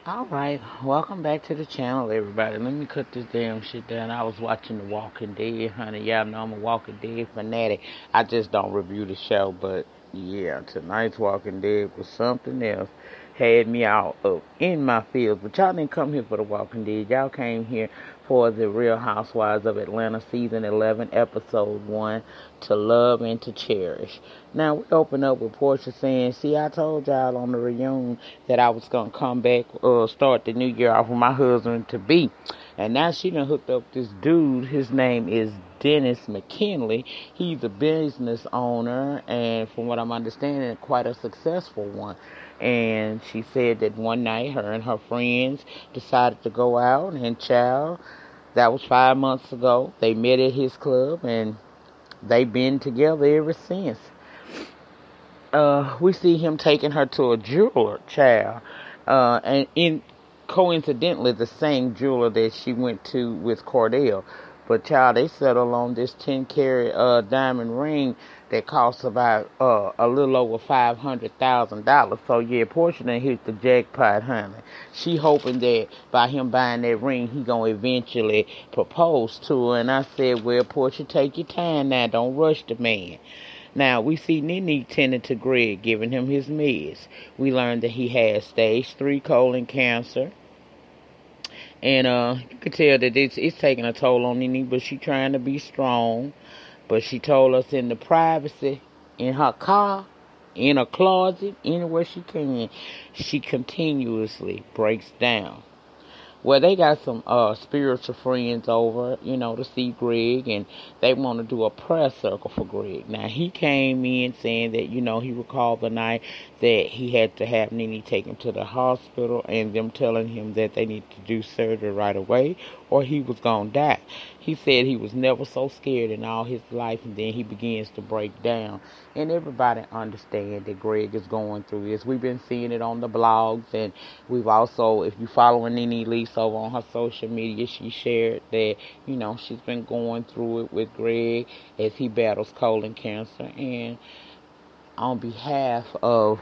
Alright, welcome back to the channel, everybody. Let me cut this damn shit down. I was watching The Walking Dead, honey. Y'all know I'm a Walking Dead fanatic. I just don't review the show, but yeah, tonight's Walking Dead was something else. Had me out up in my fields. But y'all didn't come here for The Walking Dead. Y'all came here for the Real Housewives of Atlanta Season 11, Episode 1, To Love and to Cherish. Now, we open up with Portia saying, see, I told y'all on the reunion that I was going to come back, start the new year off with my husband-to-be. And now she done hooked up this dude. His name is Dennis McKinley. He's a business owner, and from what I'm understanding, quite a successful one. And she said that one night, her and her friends decided to go out, and child, that was 5 months ago. They met at his club, and they've been together ever since. We see him taking her to a jeweler, child, and coincidentally the same jeweler that she went to with Cordell. But child, they settled on this 10-carat diamond ring that costs about a little over $500,000. So yeah, Portia done hit the jackpot, honey. She hoping that by him buying that ring, he gonna eventually propose to her. And I said, well, Portia, take your time now. Don't rush the man. Now, we see Nene tending to Greg, giving him his meds. We learned that he has stage 3 colon cancer. And you can tell that it's taking a toll on Nene, but she trying to be strong. But she told us in the privacy, in her car, in her closet, anywhere she can, she continuously breaks down. Well, they got some spiritual friends over, to see Greg, and they want to do a prayer circle for Greg. Now, he came in saying that, he recalled the night that he had to have Nene take him to the hospital, and them telling him that they need to do surgery right away or he was going to die. He said he was never so scared in all his life, and then he begins to break down. And everybody understands that Greg is going through this. We've been seeing it on the blogs, and we've also, if you following Nene Leakes over on her social media, she shared that, she's been going through it with Greg as he battles colon cancer. And on behalf of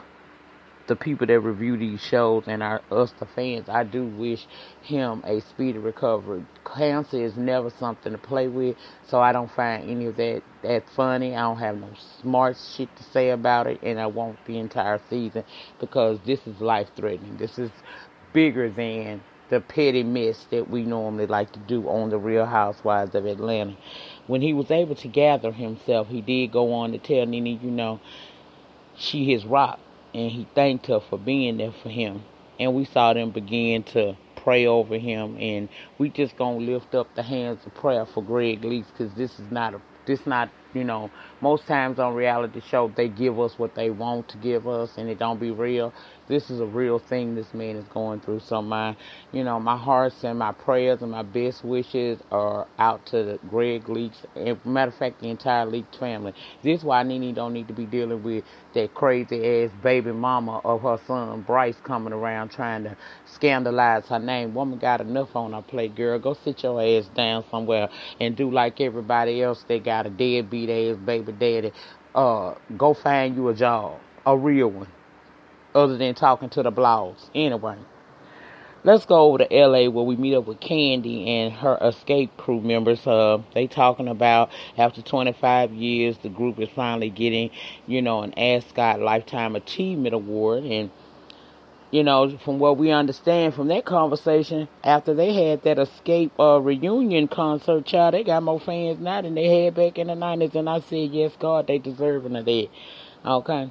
the people that review these shows and us, the fans, I do wish him a speedy recovery. Cancer is never something to play with, so I don't find any of that funny. I don't have no smart shit to say about it, and I won't the entire season, because this is life-threatening. This is bigger than the petty mess that we normally like to do on the Real Housewives of Atlanta. When he was able to gather himself, he did go on to tell Nene, she his rock. And he thanked her for being there for him. And we saw them begin to pray over him. And we just gonna lift up the hands of prayer for Greg Leakes, because this is not, most times on reality show, they give us what they want to give us, and it don't be real. This is a real thing this man is going through. So my hearts and my prayers and my best wishes are out to the Greg Leakes, and matter of fact, the entire Leakes family. This is why Nene don't need to be dealing with that crazy ass baby mama of her son Bryce coming around trying to scandalize her name. Woman got enough on her plate, girl. Go sit your ass down somewhere and do like everybody else that got a deadbeat ass baby daddy. Go find you a job, a real one, other than talking to the blogs. Anyway, let's go over to LA, where we meet up with Candy and her escape crew members. They talking about after 25 years, the group is finally getting, an Ascot Lifetime Achievement Award. And, from what we understand from that conversation, after they had that escape reunion concert, child, they got more fans now than they had back in the 90s. And I said, yes, God, they deserving of that. Okay.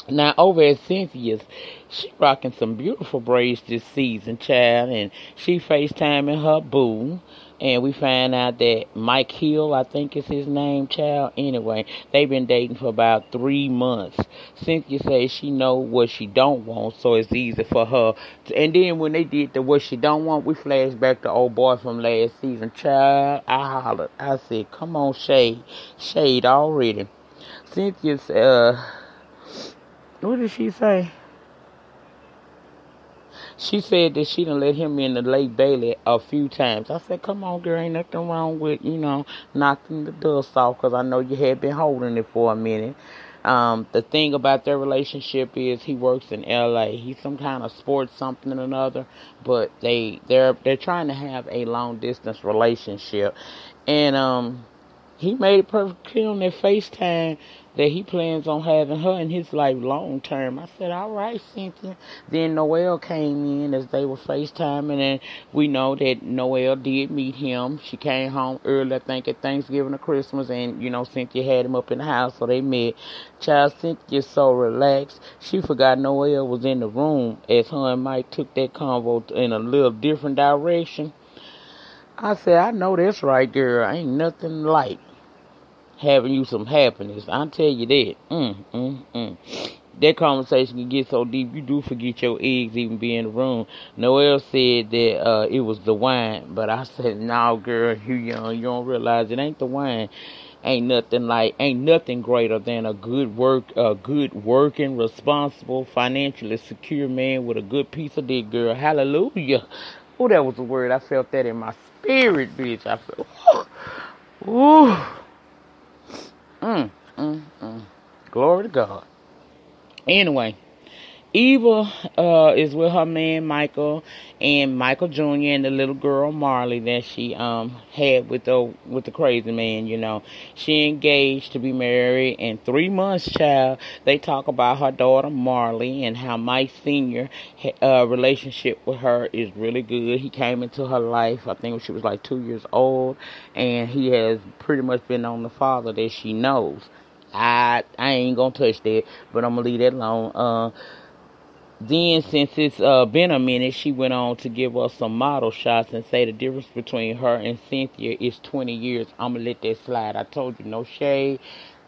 Now, over at Cynthia's, she rocking some beautiful braids this season, child, and she FaceTiming her boo, and we find out that Mike Hill, I think is his name, child. Anyway, they've been dating for about 3 months. Cynthia says she know what she don't want, so it's easy for her. And then when they did the what she don't want, we flashed back to old boy from last season, child. I hollered. I said, come on, Shade already. Cynthia's, what did she say? She said that she done let him in the Lake Bailey a few times. I said, come on, girl, ain't nothing wrong with, knocking the dust off, because I know you had been holding it for a minute. The thing about their relationship is he works in LA. He's some kind of sports something or another, but they're trying to have a long distance relationship. And he made it perfect clear on that FaceTime that he plans on having her in his life long term. I said, all right, Cynthia. Then Noelle came in as they were FaceTiming, and we know that Noelle did meet him. She came home early, I think, at Thanksgiving or Christmas, and, Cynthia had him up in the house, so they met. Child, Cynthia's so relaxed, she forgot Noelle was in the room as her and Mike took that convo in a little different direction. I said, I know that's right, girl. Ain't nothing like having you some happiness. I'll tell you that. That conversation can get so deep, you do forget your eggs even be in the room. Noelle said that it was the wine, but I said, no, girl, you young, you don't realize it ain't the wine. Ain't nothing greater than a good working, responsible, financially secure man with a good piece of dick, girl. Hallelujah. Oh, that was the word. I felt that in my spirit, bitch. I felt, ooh. Glory to God. Anyway, Eva is with her man Michael and Michael Jr. and the little girl Marley that she had with the crazy man. She engaged to be married in 3 months, child. They talk about her daughter Marley and how Mike Sr. Relationship with her is really good. He came into her life, I think when she was like 2 years old, and he has pretty much been on the father that she knows. I ain't gonna touch that, but I'm gonna leave that alone. Then, since it's been a minute, she went on to give us some model shots and say the difference between her and Cynthia is 20 years. I'm going to let that slide. I told you, no shade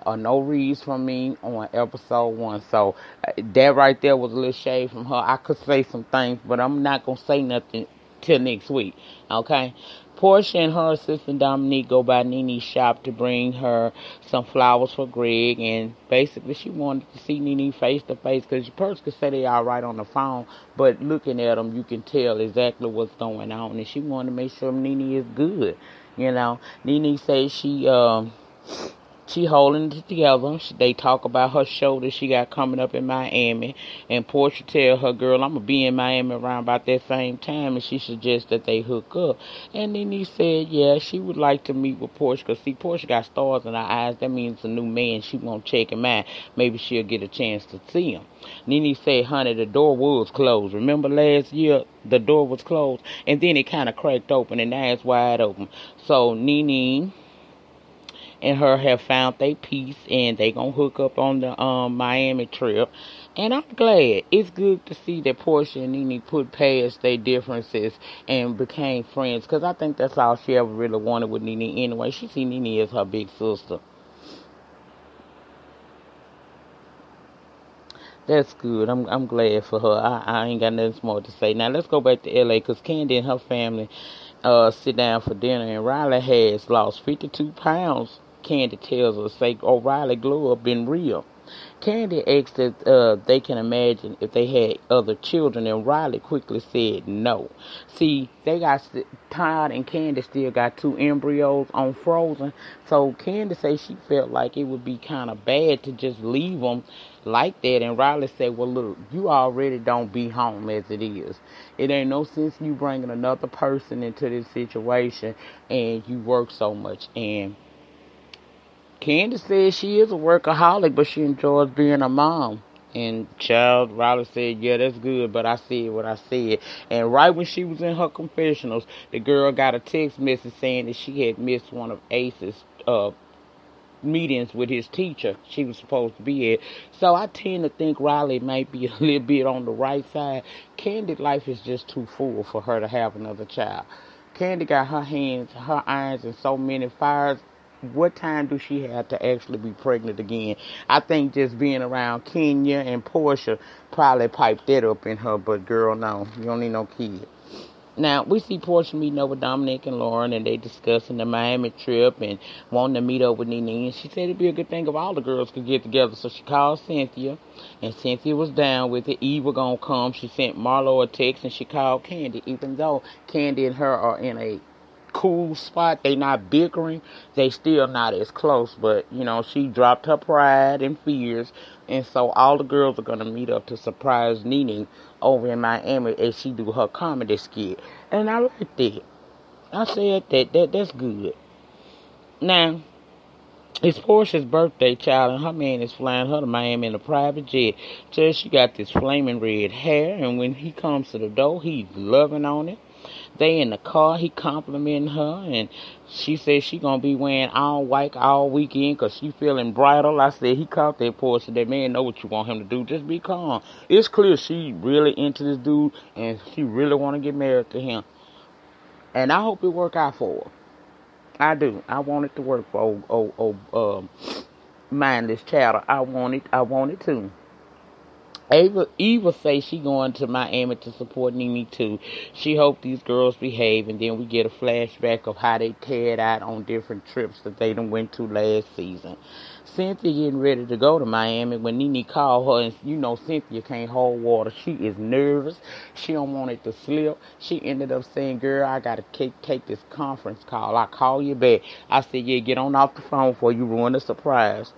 or no reads from me on episode 1. So, that right there was a little shade from her. I could say some things, but I'm not going to say nothing till next week. Okay? Portia and her assistant Dominique go by Nene's shop to bring her some flowers for Greg, and basically she wanted to see Nene face to face because you person could say they all right on the phone, but looking at them you can tell exactly what's going on, and she wanted to make sure Nene is good. Nene says she holding it together. They talk about her show that she got coming up in Miami. And Portia tell her, girl, I'm going to be in Miami around about that same time. And she suggests that they hook up. And Nene said, yeah, she would like to meet with Portia. Because, see, Portia got stars in her eyes. That means a new man. She won't check him out. Maybe she'll get a chance to see him. Nene said, honey, the door was closed. Remember last year, the door was closed. And then it kind of cracked open. And now it's wide open. So, Nene and her have found their peace, and they gonna hook up on the Miami trip. And I'm glad. It's good to see that Portia and Nene put past their differences and became friends, because I think that's all she ever really wanted with Nene anyway. She see Nene as her big sister. That's good. I'm glad for her. I ain't got nothing more to say. Now let's go back to LA, because Candy and her family sit down for dinner, and Riley has lost 52 pounds. Candy tells us, say, O'Reilly glow up been real. Candy asked if they can imagine if they had other children, and Riley quickly said no. See, they got Todd and Candy still got 2 embryos on frozen, so Candy said she felt like it would be kind of bad to just leave them like that, and Riley said, well, look, you already don't be home as it is. It ain't no sense you bringing another person into this situation, and you work so much. And Candy says she is a workaholic, but she enjoys being a mom. And child, Riley said, yeah, that's good, but I said what I said. And right when she was in her confessionals, the girl got a text message saying that she had missed one of Ace's meetings with his teacher she was supposed to be at. So I tend to think Riley might be a little bit on the right side. Candy's life is just too full for her to have another child. Candy got her irons in so many fires. What time do she have to actually be pregnant again? I think just being around Kenya and Portia probably piped that up in her, but girl, no, you don't need no kid. Now, we see Portia meeting up with Dominic and Lauren, and they discussing the Miami trip and wanting to meet up with Nene. And she said it'd be a good thing if all the girls could get together. So she called Cynthia, and Cynthia was down with it. Eva gonna come. She sent Marlo a text, and she called Candy, even though Candy and her are in a cool spot. They not bickering. They still not as close. But, she dropped her pride and fears. And so all the girls are going to meet up to surprise Nene over in Miami as she do her comedy skit. And I like that. I said that's good. Now, it's Portia's birthday, child, and her man is flying her to Miami in a private jet. So she got this flaming red hair, and when he comes to the door, he's loving on it. They in the car, he complimenting her, and she says she gonna be wearing all white all weekend because she feeling bridal. I said, he caught that Portia. That man know what you want him to do. Just be calm. It's clear she really into this dude, and she really want to get married to him. And I hope it work out for her. I do. I want it to work for mindless chatter. I want it too. Eva say she going to Miami to support Nene too. She hope these girls behave, and then we get a flashback of how they teared out on different trips that they done went to last season. Cynthia getting ready to go to Miami when Nene called her, and Cynthia can't hold water. She is nervous. She don't want it to slip. She ended up saying, girl, I gotta take this conference call. I'll call you back. I said, yeah, get on off the phone before you ruin the surprise.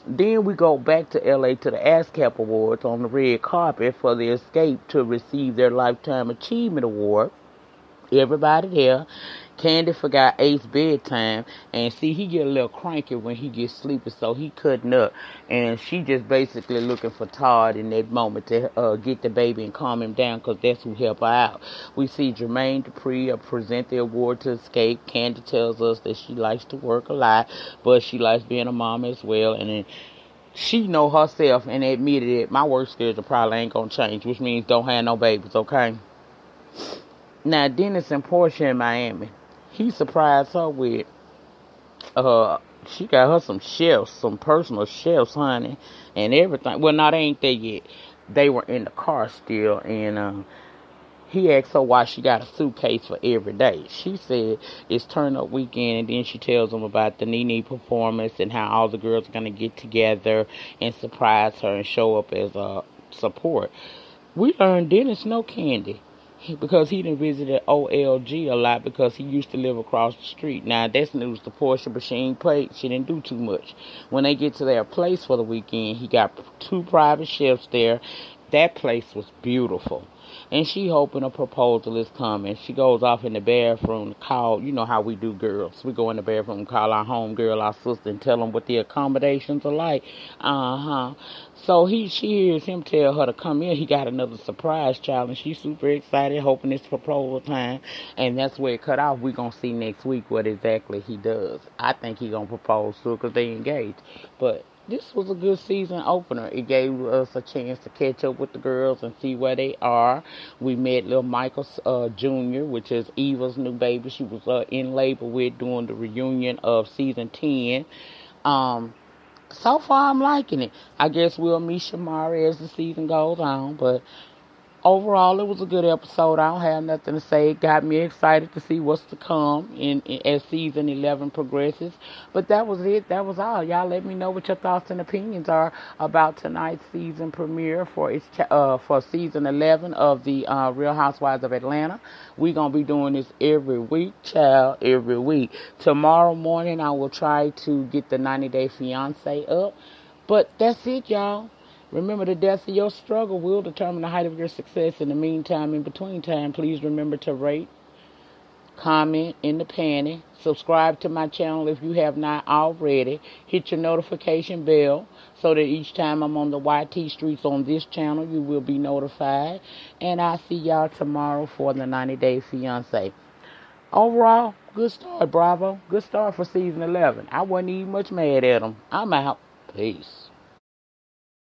Then we go back to L.A. to the ASCAP Awards on the red carpet for the Escape to receive their Lifetime Achievement Award. Everybody there. Candy forgot Ace bedtime, and see, he get a little cranky when he gets sleepy, so he cutting up, and she just basically looking for Todd in that moment to get the baby and calm him down, because that's who help her out. We see Jermaine Dupri present the award to Escape. Candy tells us that she likes to work a lot, but she likes being a mom as well, and then she know herself and admitted it. My work schedule probably ain't gonna change, which means don't have no babies, okay? Now, Dennis and Portia in Miami. He surprised her with, she got her some shelves, some personal shelves, honey, and everything. Well, no, they ain't there yet. They were in the car still, and he asked her why she got a suitcase for every day. She said it's turn up weekend, and then she tells him about the Nene performance and how all the girls are going to get together and surprise her and show up as support. We learned Dennis know Candy. Because he done visited OLG a lot because he used to live across the street. Now, that's news to Portia, but she didn't do too much. When they get to their place for the weekend, he got 2 private chefs there. That place was beautiful. And she hoping a proposal is coming. She goes off in the bathroom to call, you know how we do girls. We go in the bathroom and call our home girl, our sister, and tell them what the accommodations are like. So she hears him tell her to come in. He got another surprise child, and she's super excited, hoping it's proposal time. And that's where it cut off. We're going to see next week what exactly he does. I think he's going to propose to her because they engaged. But this was a good season opener. It gave us a chance to catch up with the girls and see where they are. We met little Michael Jr., which is Eva's new baby. She was in labor with during the reunion of season 10. So far, I'm liking it. I guess we'll meet Shamari as the season goes on, but overall, it was a good episode. I don't have nothing to say. It got me excited to see what's to come as season 11 progresses. But that was it. That was all. Y'all let me know what your thoughts and opinions are about tonight's season premiere for season 11 of the Real Housewives of Atlanta. We're going to be doing this every week, child, every week. Tomorrow morning, I will try to get the 90-Day Fiancé up. But that's it, y'all. Remember, the depth of your struggle will determine the height of your success. In the meantime, in between time, please remember to rate, comment in the panty, subscribe to my channel if you have not already, hit your notification bell so that each time I'm on the YT streets on this channel, you will be notified. And I'll see y'all tomorrow for the 90-Day Fiancé. Overall, good start, bravo. Good start for season 11. I wasn't even much mad at them. I'm out. Peace.